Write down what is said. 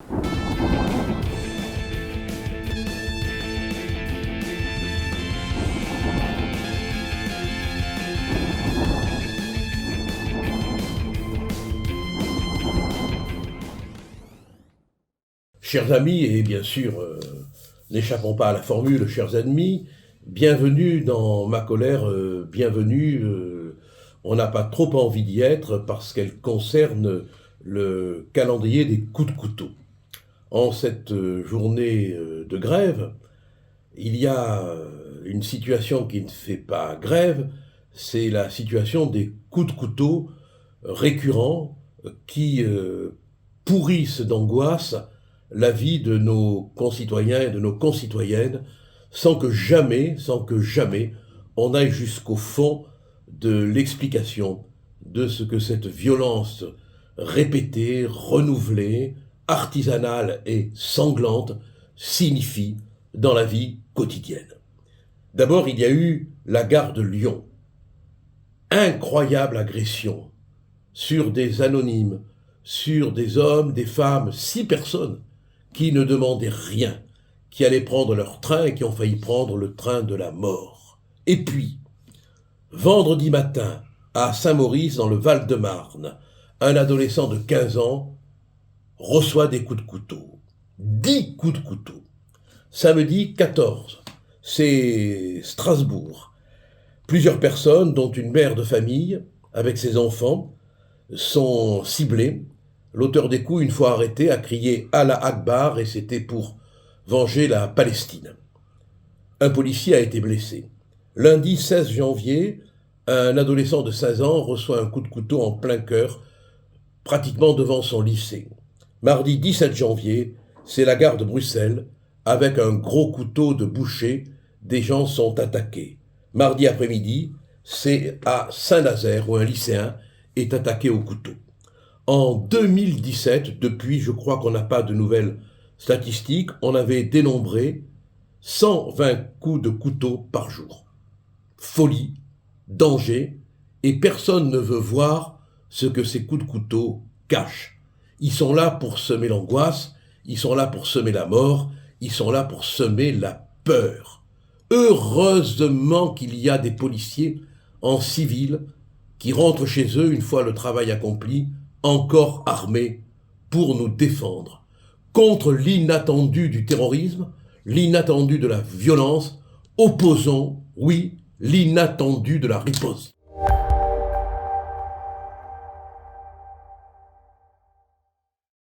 Chers amis, et bien sûr, n'échappons pas à la formule, chers ennemis, bienvenue dans ma colère, bienvenue, on n'a pas trop envie d'y être parce qu'elle concerne le calendrier des coups de couteau. En cette journée de grève, il y a une situation qui ne fait pas grève, c'est la situation des coups de couteau récurrents qui pourrissent d'angoisse la vie de nos concitoyens et de nos concitoyennes sans que jamais, on aille jusqu'au fond de l'explication de ce que cette violence répétée, renouvelée, artisanale et sanglante signifie dans la vie quotidienne. D'abord, il y a eu la gare de Lyon. Incroyable agression sur des anonymes, sur des hommes, des femmes, 6 personnes qui ne demandaient rien, qui allaient prendre leur train et qui ont failli prendre le train de la mort. Et puis, vendredi matin, à Saint-Maurice, dans le Val-de-Marne, un adolescent de 15 ans reçoit des coups de couteau. 10 coups de couteau. Samedi 14, c'est Strasbourg. Plusieurs personnes, dont une mère de famille, avec ses enfants, sont ciblées. L'auteur des coups, une fois arrêté, a crié « Allah Akbar » et c'était pour venger la Palestine. Un policier a été blessé. Lundi 16 janvier, un adolescent de 16 ans reçoit un coup de couteau en plein cœur, pratiquement devant son lycée. Mardi 17 janvier, c'est la gare de Bruxelles, avec un gros couteau de boucher, des gens sont attaqués. Mardi après-midi, c'est à Saint-Nazaire où un lycéen est attaqué au couteau. En 2017, depuis, je crois qu'on n'a pas de nouvelles statistiques, on avait dénombré 120 coups de couteau par jour. Folie, danger, et personne ne veut voir ce que ces coups de couteau cachent. Ils sont là pour semer l'angoisse, ils sont là pour semer la mort, ils sont là pour semer la peur. Heureusement qu'il y a des policiers en civil qui rentrent chez eux une fois le travail accompli, encore armés pour nous défendre contre l'inattendu du terrorisme, l'inattendu de la violence, opposons, oui, l'inattendu de la riposte.